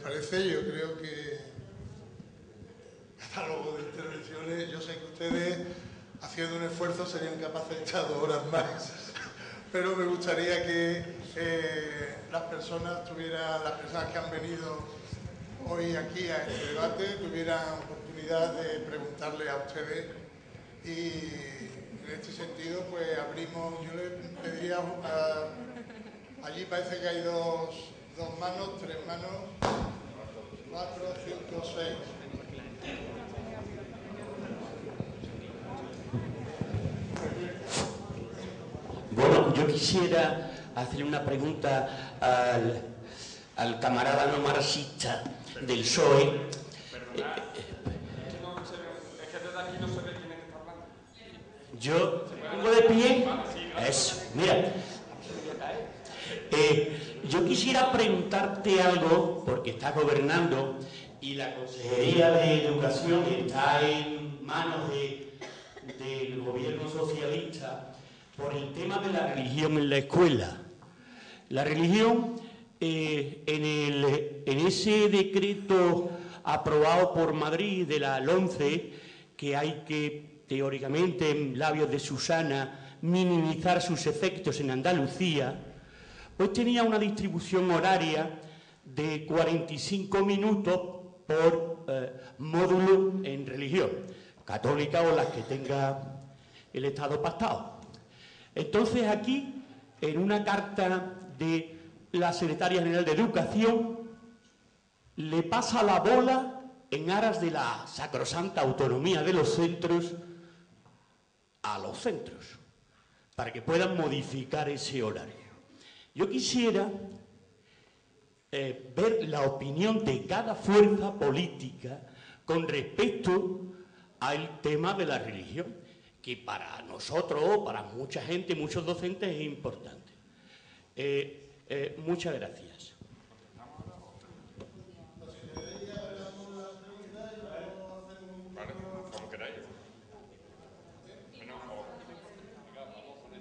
parece, yo creo que catálogo de intervenciones, yo sé que ustedes, haciendo un esfuerzo, serían capaces de echar 2 horas más, pero me gustaría que las personas que han venido hoy aquí a este debate tuvieran oportunidad de preguntarle a ustedes, y en este sentido pues abrimos. Yo le pediría allí parece que hay dos manos, 3 manos, 4, 5, 6. Bueno, yo quisiera hacer una pregunta al camarada no marxista del PSOE. Es que desde aquí no se ve quién es que está hablando. Yo pongo de pie. Eso, mira. Yo quisiera preguntarte algo, porque estás gobernando y la Consejería de Educación está en manos del gobierno socialista, por el tema de la religión en la escuela. La religión, en ese decreto aprobado por Madrid de la LOMCE, que hay que, teóricamente, en labios de Susana, minimizar sus efectos en Andalucía, pues tenía una distribución horaria de 45 minutos por módulo en religión, católica o las que tenga el Estado pactado. Entonces aquí, en una carta de la Secretaria General de Educación, le pasa la bola en aras de la sacrosanta autonomía de los centros a los centros, para que puedan modificar ese horario. Yo quisiera ver la opinión de cada fuerza política con respecto al tema de la religión, que para nosotros, para mucha gente, muchos docentes, es importante. Muchas gracias. Vale, como queráis.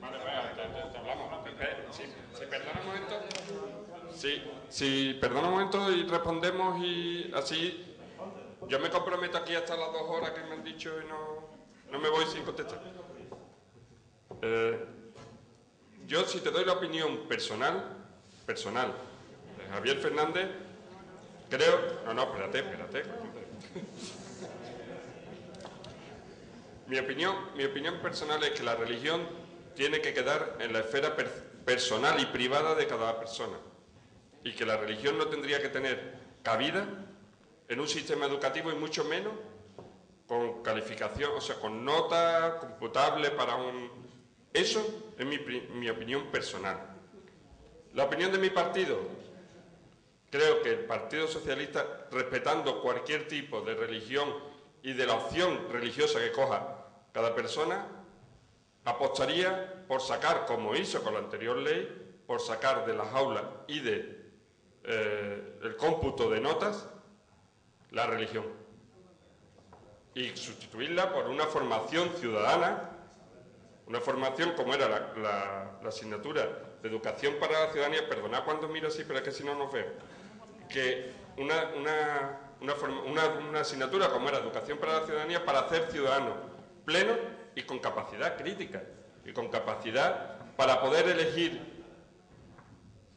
Vale, te hablamos. Si perdona un momento. Si perdona un momento y respondemos, y así yo me comprometo aquí hasta las 2 horas que me han dicho y no me voy sin contestar. Yo, si te doy la opinión personal de Javier Fernández, creo... No, espérate. Mi opinión personal es que la religión tiene que quedar en la esfera personal y privada de cada persona, y que la religión no tendría que tener cabida en un sistema educativo, y mucho menos con calificación, o sea, con nota computable para un... Eso es mi opinión personal. La opinión de mi partido: creo que el Partido Socialista, respetando cualquier tipo de religión y de la opción religiosa que coja cada persona, apostaría por sacar, como hizo con la anterior ley, por sacar de las aulas y de el cómputo de notas la religión, y sustituirla por una formación ciudadana, una formación como era la asignatura de Educación para la Ciudadanía. Perdonad cuando miro así, pero es que si no nos veo. Que una asignatura como era Educación para la Ciudadanía, para hacer ciudadanos plenos y con capacidad crítica, y con capacidad para poder elegir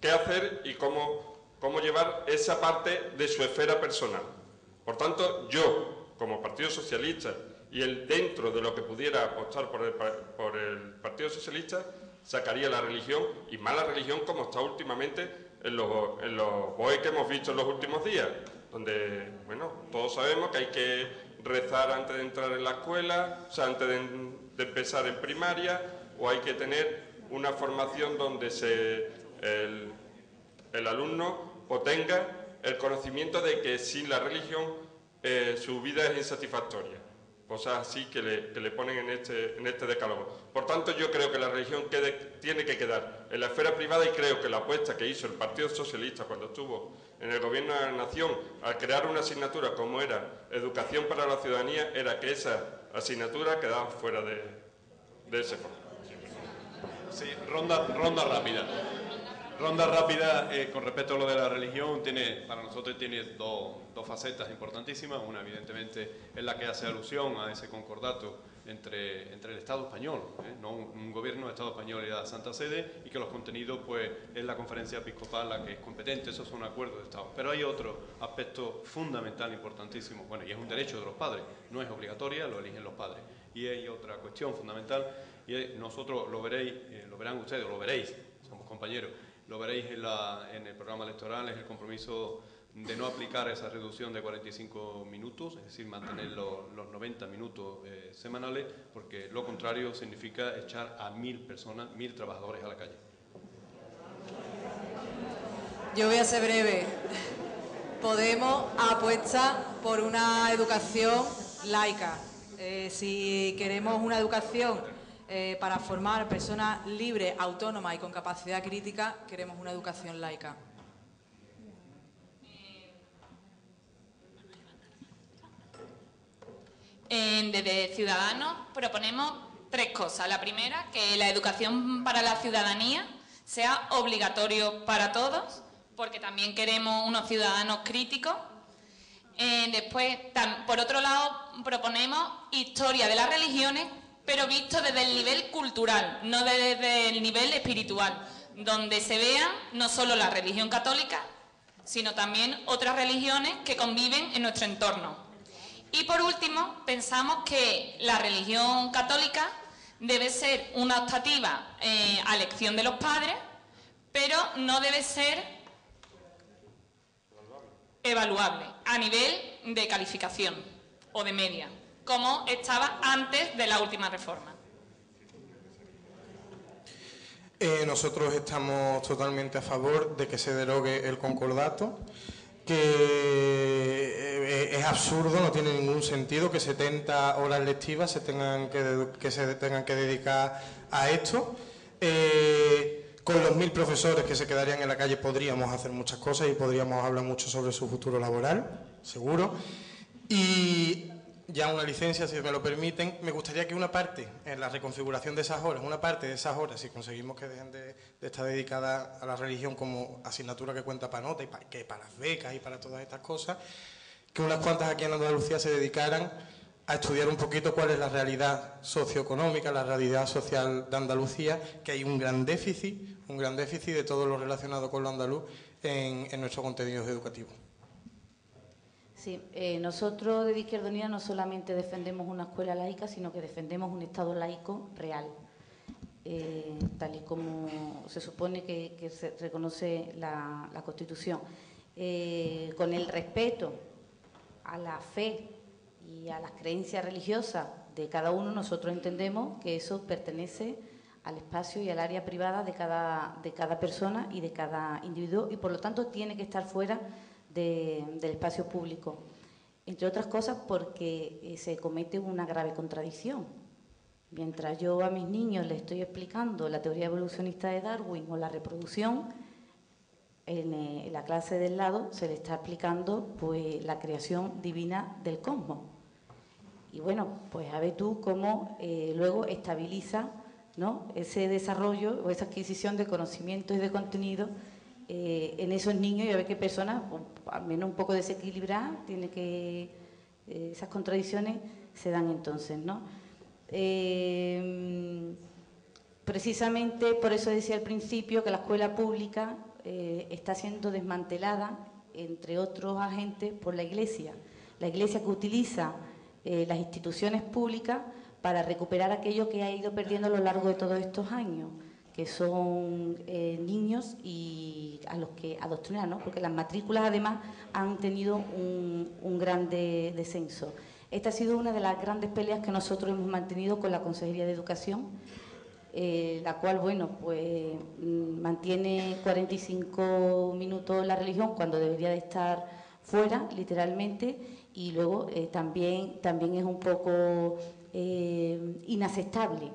qué hacer y cómo llevar esa parte de su esfera personal. Por tanto, yo, como Partido Socialista, y dentro de lo que pudiera apostar por el Partido Socialista, sacaría la religión, y más la religión como está últimamente en los BOE que hemos visto en los últimos días, donde, bueno, todos sabemos que hay que rezar antes de entrar en la escuela, o sea, antes de empezar en primaria, o hay que tener una formación donde el alumno tenga el conocimiento de que sin la religión su vida es insatisfactoria. Cosas así que le ponen en este decálogo. Por tanto, yo creo que la religión tiene que quedar en la esfera privada, y creo que la apuesta que hizo el Partido Socialista cuando estuvo en el Gobierno de la Nación al crear una asignatura como era Educación para la Ciudadanía, era que esa asignatura quedaba fuera de ese foro. Sí, ronda rápida. Ronda rápida, con respecto a lo de la religión, para nosotros tiene dos facetas importantísimas. Una, evidentemente, es la que hace alusión a ese concordato entre el Estado español, no un gobierno, el Estado español y la Santa Sede, y que los contenidos, pues, es la conferencia episcopal la que es competente. Esos son acuerdos de Estado. Pero hay otro aspecto fundamental, importantísimo, bueno, y es un derecho de los padres, no es obligatoria, lo eligen los padres. Y hay otra cuestión fundamental, y nosotros lo veréis, lo verán ustedes, o lo veréis, somos compañeros, lo veréis en el programa electoral, es el compromiso de no aplicar esa reducción de 45 minutos, es decir, mantener los 90 minutos semanales, porque lo contrario significa echar a 1000 personas, 1000 trabajadores a la calle. Yo voy a ser breve. Podemos apuesta por una educación laica. Si queremos una educación para formar personas libres, autónomas y con capacidad crítica, queremos una educación laica. Desde Ciudadanos proponemos 3 cosas. La primera, que la educación para la ciudadanía sea obligatorio para todos, porque también queremos unos ciudadanos críticos. Después, por otro lado, proponemos historia de las religiones, pero visto desde el nivel cultural, no desde el nivel espiritual, donde se vea no solo la religión católica, sino también otras religiones que conviven en nuestro entorno. Y por último, pensamos que la religión católica debe ser una optativa a elección de los padres, pero no debe ser evaluable a nivel de calificación o de media, como estaba antes de la última reforma. Nosotros estamos totalmente a favor de que se derogue el concordato, que es absurdo, no tiene ningún sentido que 70 horas lectivas se tengan que dedicar a esto. Con los 1000 profesores que se quedarían en la calle podríamos hacer muchas cosas y podríamos hablar mucho sobre su futuro laboral, seguro. Y ya una licencia, si me lo permiten, me gustaría que una parte, en la reconfiguración de esas horas, una parte de esas horas, si conseguimos que dejen de estar dedicadas a la religión como asignatura que cuenta para nota y que para las becas y para todas estas cosas, que unas cuantas aquí en Andalucía se dedicaran a estudiar un poquito cuál es la realidad socioeconómica, la realidad social de Andalucía, que hay un gran déficit de todo lo relacionado con lo andaluz en nuestros contenidos educativos. Sí, nosotros de Izquierda Unida no solamente defendemos una escuela laica, sino que defendemos un Estado laico real, tal y como se supone que se reconoce la Constitución, con el respeto a la fe y a las creencias religiosas de cada uno. Nosotros entendemos que eso pertenece al espacio y al área privada de cada persona y de cada individuo, y por lo tanto tiene que estar fuera del espacio público, entre otras cosas porque se comete una grave contradicción. Mientras yo a mis niños les estoy explicando la teoría evolucionista de Darwin o la reproducción, en la clase del lado se le está explicando pues la creación divina del cosmos. Y bueno, pues a ver tú cómo luego estabiliza, ¿no?, ese desarrollo o esa adquisición de conocimientos y de contenido en esos niños, y a ver qué personas, al menos un poco desequilibradas, tiene que esas contradicciones se dan entonces, ¿no? Precisamente por eso decía al principio que la escuela pública está siendo desmantelada, entre otros agentes, por la Iglesia. La Iglesia que utiliza las instituciones públicas para recuperar aquello que ha ido perdiendo a lo largo de todos estos años, que son niños y a los que adoctrinar, ¿no?, porque las matrículas además han tenido un gran descenso. Esta ha sido una de las grandes peleas que nosotros hemos mantenido con la Consejería de Educación, la cual, bueno, pues mantiene 45 minutos la religión cuando debería de estar fuera, literalmente, y luego también es un poco inaceptable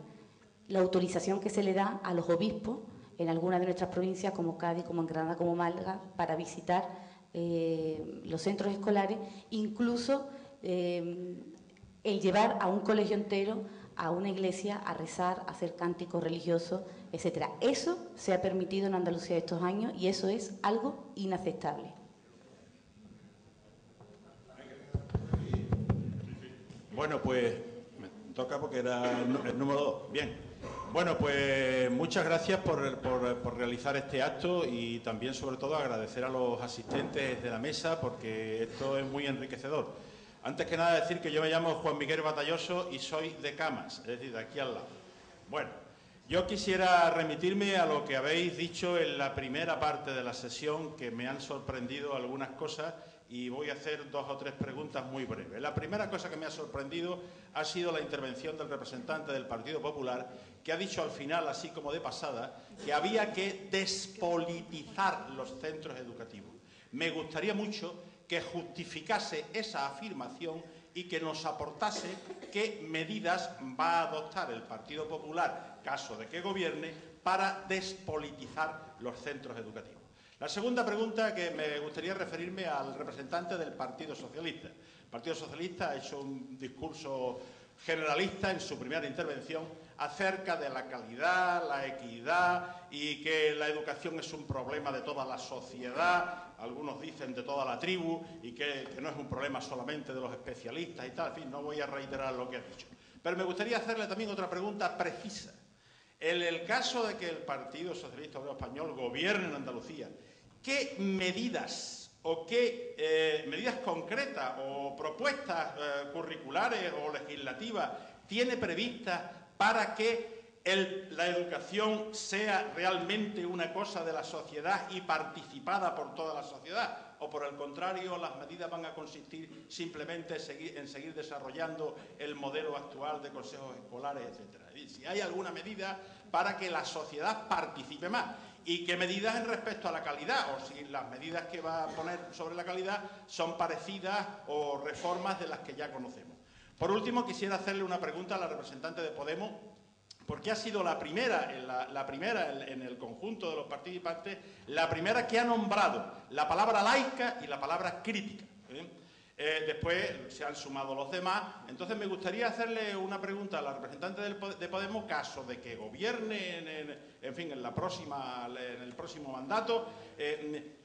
la autorización que se le da a los obispos en algunas de nuestras provincias, como Cádiz, como en Granada, como Málaga, para visitar los centros escolares, incluso el llevar a un colegio entero a una iglesia a rezar, a hacer cánticos religiosos, etcétera. Eso se ha permitido en Andalucía estos años y eso es algo inaceptable. Bueno, pues me toca porque era el número 2. Bien. Bueno, pues muchas gracias por realizar este acto y también, sobre todo, agradecer a los asistentes de la mesa porque esto es muy enriquecedor. Antes que nada decir que yo me llamo Juan Miguel Batalloso y soy de Camas, es decir, de aquí al lado. Bueno, yo quisiera remitirme a lo que habéis dicho en la primera parte de la sesión, que me han sorprendido algunas cosas y voy a hacer 2 o 3 preguntas muy breves. La primera cosa que me ha sorprendido ha sido la intervención del representante del Partido Popular, que ha dicho al final, así como de pasada, que había que despolitizar los centros educativos. Me gustaría mucho que justificase esa afirmación y que nos aportase qué medidas va a adoptar el Partido Popular, caso de que gobierne, para despolitizar los centros educativos. La segunda pregunta, que me gustaría referirme al representante del Partido Socialista. El Partido Socialista ha hecho un discurso generalista en su primera intervención acerca de la calidad, la equidad y que la educación es un problema de toda la sociedad, algunos dicen de toda la tribu, y que no es un problema solamente de los especialistas y tal. En fin, no voy a reiterar lo que ha dicho. Pero me gustaría hacerle también otra pregunta precisa. En el caso de que el Partido Socialista Obrero Español gobierne en Andalucía, ¿qué medidas o qué medidas concretas o propuestas curriculares o legislativas tiene previstas para que la educación sea realmente una cosa de la sociedad y participada por toda la sociedad? ¿O por el contrario, las medidas van a consistir simplemente en seguir desarrollando el modelo actual de consejos escolares, etcétera? Si hay alguna medida para que la sociedad participe más. ¿Y qué medidas en respecto a la calidad? O si las medidas que va a poner sobre la calidad son parecidas o reformas de las que ya conocemos. Por último, quisiera hacerle una pregunta a la representante de Podemos, porque ha sido la primera en el conjunto de los participantes, la primera que ha nombrado la palabra laica y la palabra crítica. Después se han sumado los demás. Entonces me gustaría hacerle una pregunta a la representante de Podemos, caso de que gobierne en el próximo mandato.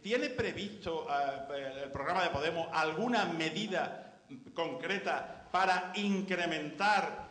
¿Tiene previsto el programa de Podemos alguna medida concreta para incrementar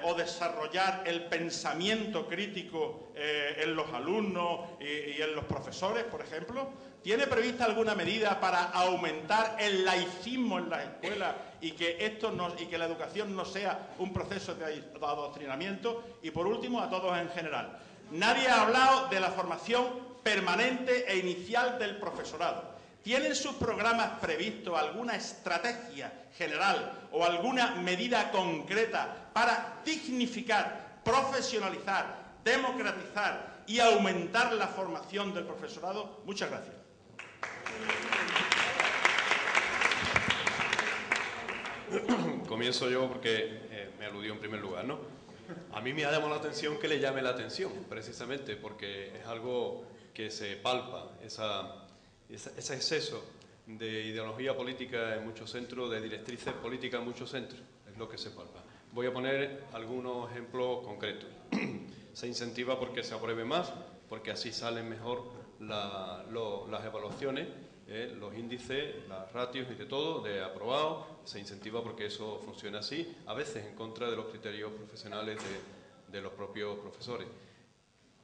o desarrollar el pensamiento crítico en los alumnos y en los profesores, por ejemplo? ¿Tiene prevista alguna medida para aumentar el laicismo en las escuelas y que la educación no sea un proceso de adoctrinamiento? Y por último, a todos en general, nadie ha hablado de la formación permanente e inicial del profesorado. ¿Tienen sus programas previsto alguna estrategia general o alguna medida concreta para dignificar, profesionalizar, democratizar y aumentar la formación del profesorado? Muchas gracias. Comienzo yo porque me aludió en primer lugar, ¿no? A mí me ha llamado la atención que le llame la atención, precisamente porque es algo que se palpa, ese exceso de ideología política en muchos centros, de directrices políticas en muchos centros, es lo que se palpa. Voy a poner algunos ejemplos concretos. Se incentiva porque se apruebe más, porque así salen mejor las evaluaciones, los índices, las ratios y de todo, de aprobado. Se incentiva porque eso funciona así, a veces en contra de los criterios profesionales de los propios profesores.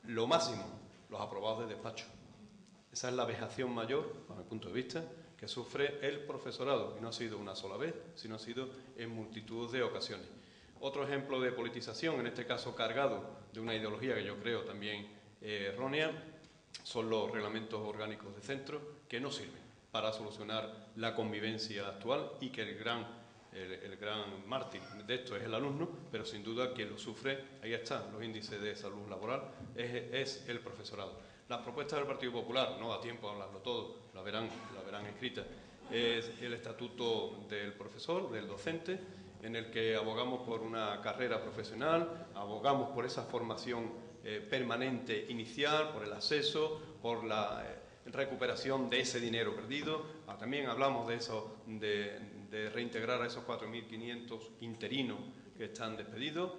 Lo máximo, los aprobados de despacho. Esa es la vejación mayor, a mi punto de vista, que sufre el profesorado, y no ha sido una sola vez, sino ha sido en multitud de ocasiones. Otro ejemplo de politización, en este caso cargado de una ideología que yo creo también errónea, son los reglamentos orgánicos de centro, que no sirven para solucionar la convivencia actual y que el gran mártir de esto es el alumno, pero sin duda quien lo sufre, ahí están los índices de salud laboral, es el profesorado. Las propuestas del Partido Popular, no da tiempo a hablarlo todo, la verán escrita, es el estatuto del profesor, del docente, en el que abogamos por una carrera profesional, abogamos por esa formación permanente inicial, por el acceso, por la recuperación de ese dinero perdido. También hablamos de eso, de reintegrar a esos 4.500 interinos que están despedidos.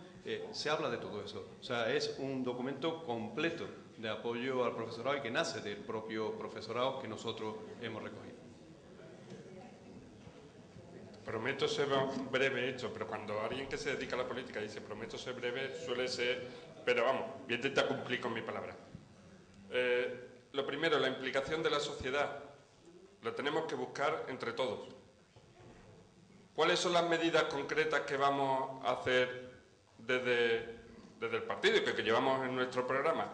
Se habla de todo eso. O sea, es un documento completo de apoyo al profesorado y que nace del propio profesorado que nosotros hemos recogido. Prometo ser breve esto, pero cuando alguien que se dedica a la política dice prometo ser breve, suele ser... Pero vamos, voy a intentar cumplir con mi palabra. Lo primero, la implicación de la sociedad. Lo tenemos que buscar entre todos. ¿Cuáles son las medidas concretas que vamos a hacer desde el partido y que llevamos en nuestro programa?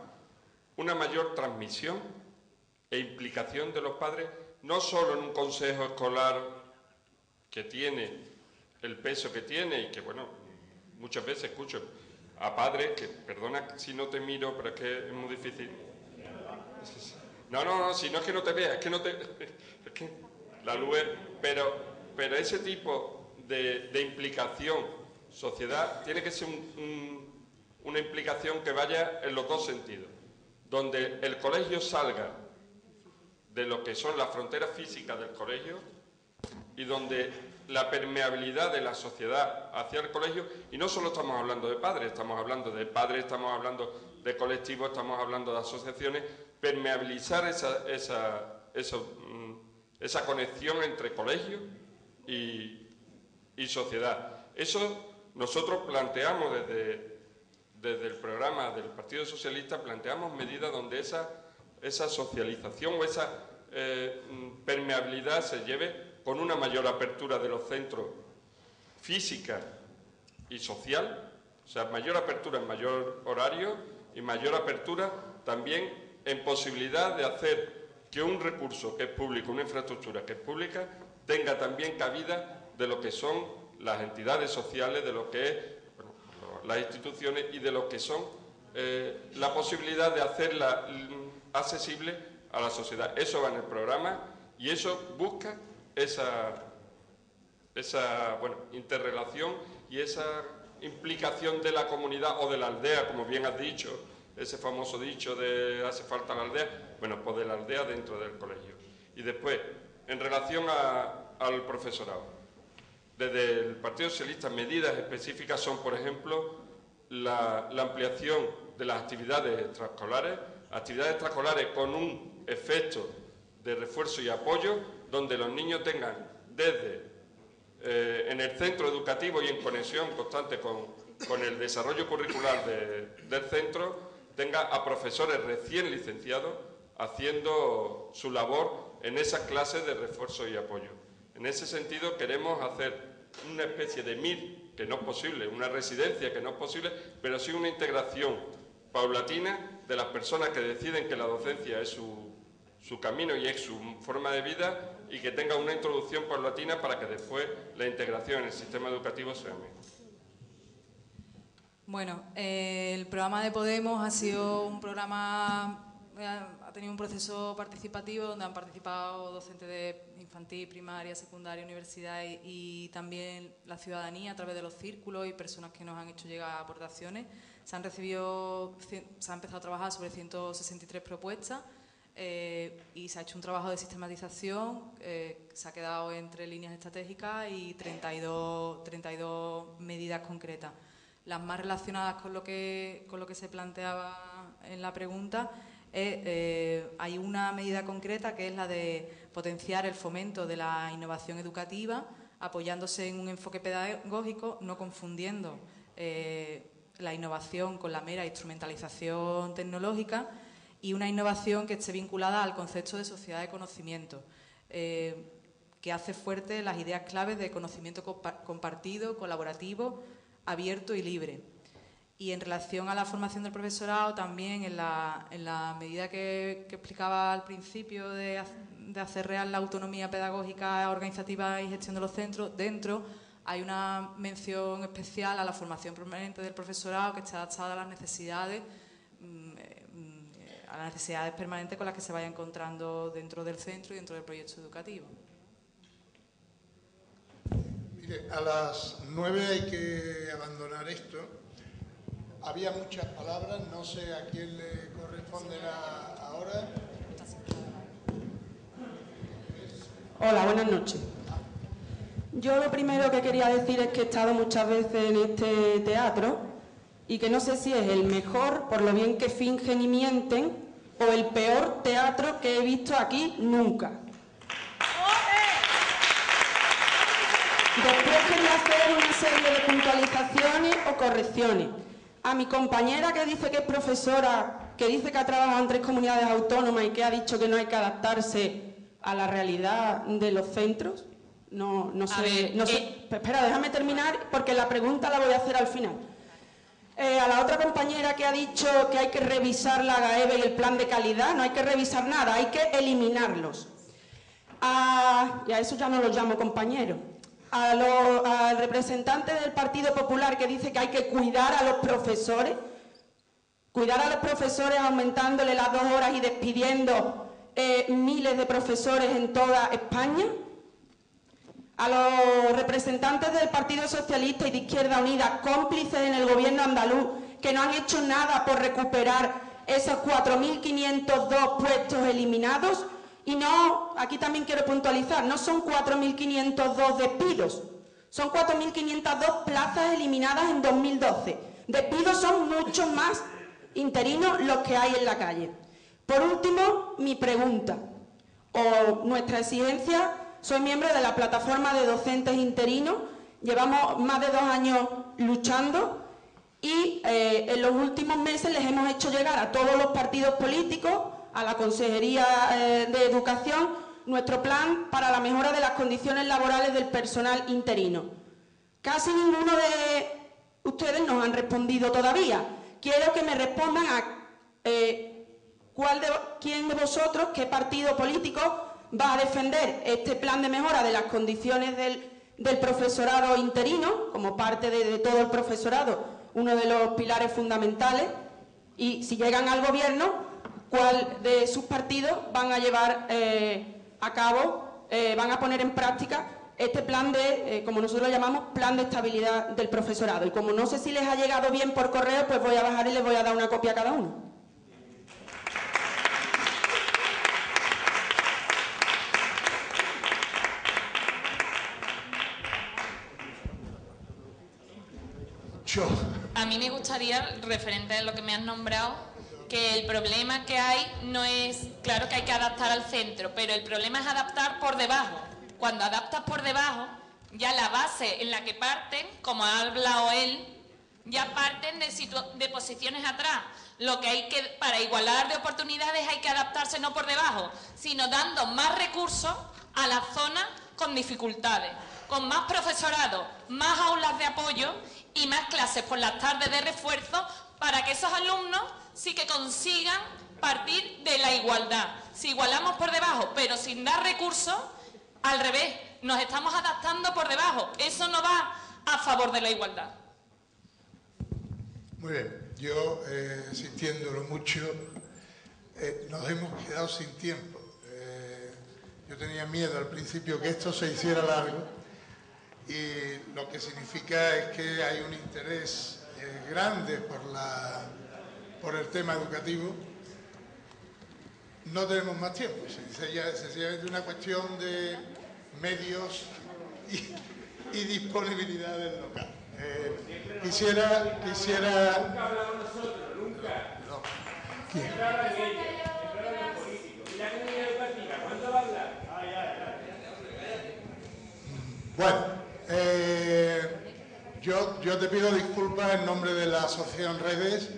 Una mayor transmisión e implicación de los padres, no solo en un consejo escolar que tiene el peso que tiene y que, bueno, muchas veces escucho a padres que, perdona si no te miro, pero es que es muy difícil. No, si no es que no te vea, es que no te... Es que la luz es... Pero ese tipo de implicación, sociedad, tiene que ser una implicación que vaya en los dos sentidos. Donde el colegio salga de lo que son las fronteras físicas del colegio y donde la permeabilidad de la sociedad hacia el colegio, y no solo estamos hablando de padres, estamos hablando de colectivos, estamos hablando de asociaciones, permeabilizar esa conexión entre colegio y sociedad. Eso nosotros planteamos desde el programa del Partido Socialista, planteamos medidas donde esa socialización o esa permeabilidad se lleve con una mayor apertura de los centros física y social, o sea, mayor apertura en mayor horario y mayor apertura también en posibilidad de hacer que un recurso que es público, una infraestructura que es pública, tenga también cabida de lo que son las entidades sociales, de lo que es las instituciones y de lo que son la posibilidad de hacerla accesible a la sociedad. Eso va en el programa y eso busca esa interrelación y esa implicación de la comunidad o de la aldea, como bien has dicho, ese famoso dicho de hace falta la aldea, bueno, pues de la aldea dentro del colegio. Y después, en relación al profesorado, desde el Partido Socialista, medidas específicas son, por ejemplo, la ampliación de las actividades extraescolares con un efecto de refuerzo y apoyo, donde los niños tengan en el centro educativo y en conexión constante con el desarrollo curricular del centro, tenga a profesores recién licenciados haciendo su labor en esas clases de refuerzo y apoyo. En ese sentido queremos hacer una especie de MIR, que no es posible, una residencia que no es posible, pero sí una integración paulatina de las personas que deciden que la docencia es su camino y es su forma de vida, y que tenga una introducción paulatina para que después la integración en el sistema educativo sea mejor. Bueno, el programa de Podemos ha sido un programa, ha tenido un proceso participativo donde han participado docentes de infantil, primaria, secundaria, universidad y también la ciudadanía a través de los círculos y personas que nos han hecho llegar aportaciones. Se ha empezado a trabajar sobre 163 propuestas. Y se ha hecho un trabajo de sistematización, se ha quedado entre líneas estratégicas y 32 medidas concretas. Las más relacionadas con lo que se planteaba en la pregunta, hay una medida concreta que es la de potenciar el fomento de la innovación educativa, apoyándose en un enfoque pedagógico, no confundiendo la innovación con la mera instrumentalización tecnológica, y una innovación que esté vinculada al concepto de sociedad de conocimiento, que hace fuerte las ideas claves de conocimiento compartido, colaborativo, abierto y libre. Y en relación a la formación del profesorado, también en la medida que explicaba al principio de hacer real la autonomía pedagógica, organizativa y gestión de los centros, dentro hay una mención especial a la formación permanente del profesorado que está adaptada a las necesidades permanentes con las que se vaya encontrando dentro del centro y dentro del proyecto educativo. Mire, a las 9 hay que abandonar esto. Había muchas palabras, no sé a quién le corresponde ahora. Hola, buenas noches. Yo lo primero que quería decir es que he estado muchas veces en este teatro y que no sé si es el mejor, por lo bien que fingen y mienten, o el peor teatro que he visto aquí nunca. Después quería hacer una serie de puntualizaciones o correcciones. A mi compañera que dice que es profesora, que dice que ha trabajado en 3 comunidades autónomas y que ha dicho que no hay que adaptarse a la realidad de los centros, no sé. Espera, déjame terminar porque la pregunta la voy a hacer al final. A la otra compañera que ha dicho que hay que revisar la GAEBE y el plan de calidad, no hay que revisar nada, hay que eliminarlos. Y a eso ya no los llamo compañeros. Al representante del Partido Popular que dice que hay que cuidar a los profesores aumentándole las 2 horas y despidiendo miles de profesores en toda España. A los representantes del Partido Socialista y de Izquierda Unida, cómplices en el gobierno andaluz, que no han hecho nada por recuperar esos 4.502 puestos eliminados. Y no, aquí también quiero puntualizar, no son 4.502 despidos, son 4.502 plazas eliminadas en 2012. Despidos son muchos más interinos los que hay en la calle. Por último, mi pregunta, o nuestra exigencia. Soy miembro de la plataforma de docentes interinos, llevamos más de 2 años luchando y en los últimos meses les hemos hecho llegar a todos los partidos políticos, a la Consejería de Educación, nuestro plan para la mejora de las condiciones laborales del personal interino. Casi ninguno de ustedes nos han respondido todavía. Quiero que me respondan a quién de vosotros, qué partido político va a defender este plan de mejora de las condiciones del profesorado interino, como parte de todo el profesorado, uno de los pilares fundamentales, y si llegan al gobierno, cuál de sus partidos van a llevar a cabo, van a poner en práctica este plan de, como nosotros lo llamamos, plan de estabilidad del profesorado. Y como no sé si les ha llegado bien por correo, pues voy a bajar y les voy a dar una copia a cada uno. A mí me gustaría, referente a lo que me has nombrado, que el problema que hay no es, claro que hay que adaptar al centro, pero el problema es adaptar por debajo. Cuando adaptas por debajo, ya la base en la que parten, como ha hablado él, ya parten de posiciones atrás. Lo que hay que, para igualar de oportunidades, hay que adaptarse no por debajo, sino dando más recursos a las zonas con dificultades, con más profesorado, más aulas de apoyo y más clases por las tardes de refuerzo para que esos alumnos sí que consigan partir de la igualdad. Si igualamos por debajo, pero sin dar recursos, al revés, nos estamos adaptando por debajo. Eso no va a favor de la igualdad. Muy bien, yo, sintiéndolo mucho, nos hemos quedado sin tiempo. Yo tenía miedo al principio que esto se hiciera largo y lo que significa es que hay un interés grande por el tema educativo. No tenemos más tiempo, es sencillamente una cuestión de medios y disponibilidad del local. Quisiera... Nunca hablamos nosotros, nunca. No. ¿Quién? ¿Cuándo va a hablar? Bueno, yo te pido disculpas en nombre de la Asociación Redes,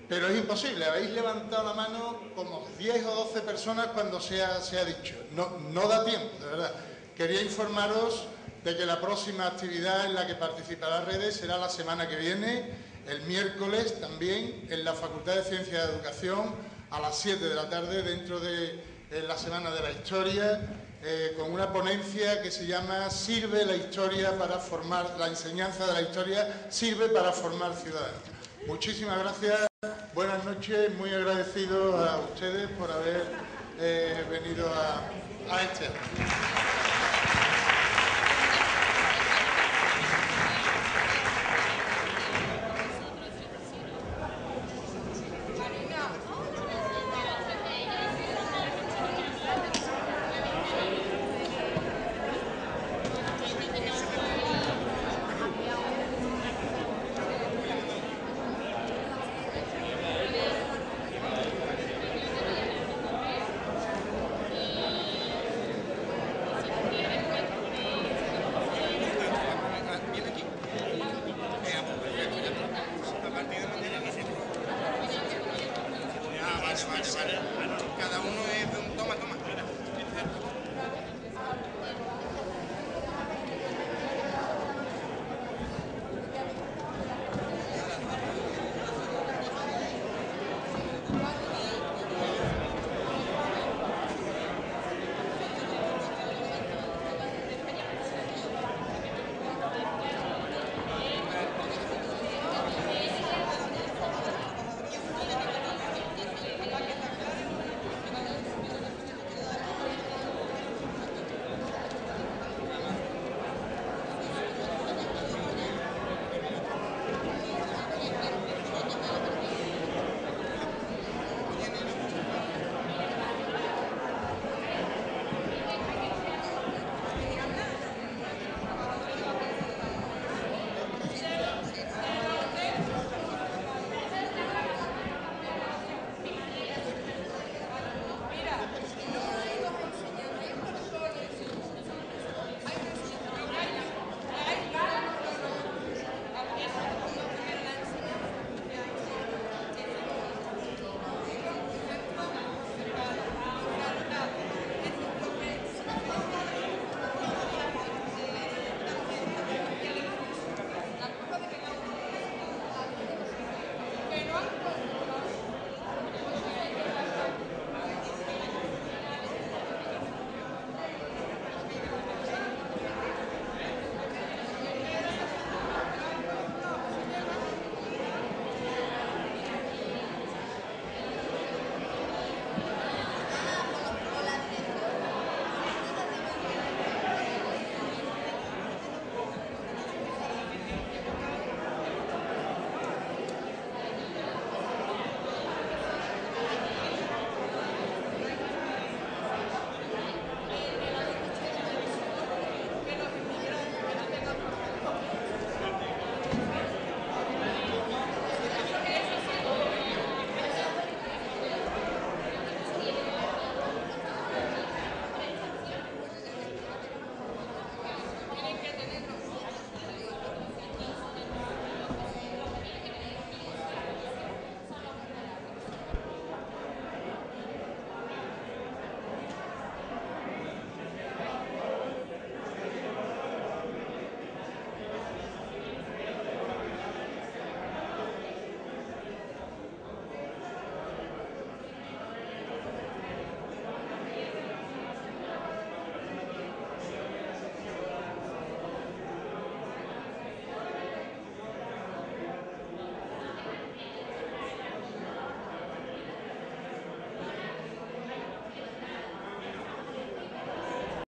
pero es imposible. Habéis levantado la mano como 10 o 12 personas cuando se ha dicho. No da tiempo, de verdad. Quería informaros de que la próxima actividad en la que participará Redes será la semana que viene, el miércoles también, en la Facultad de Ciencias de Educación, a las 7 de la tarde, dentro de la Semana de la Historia, con una ponencia que se llama ¿Sirve la historia para formar, la enseñanza de la historia sirve para formar ciudadanos? Muchísimas gracias, buenas noches, muy agradecido a ustedes por haber venido a este acto.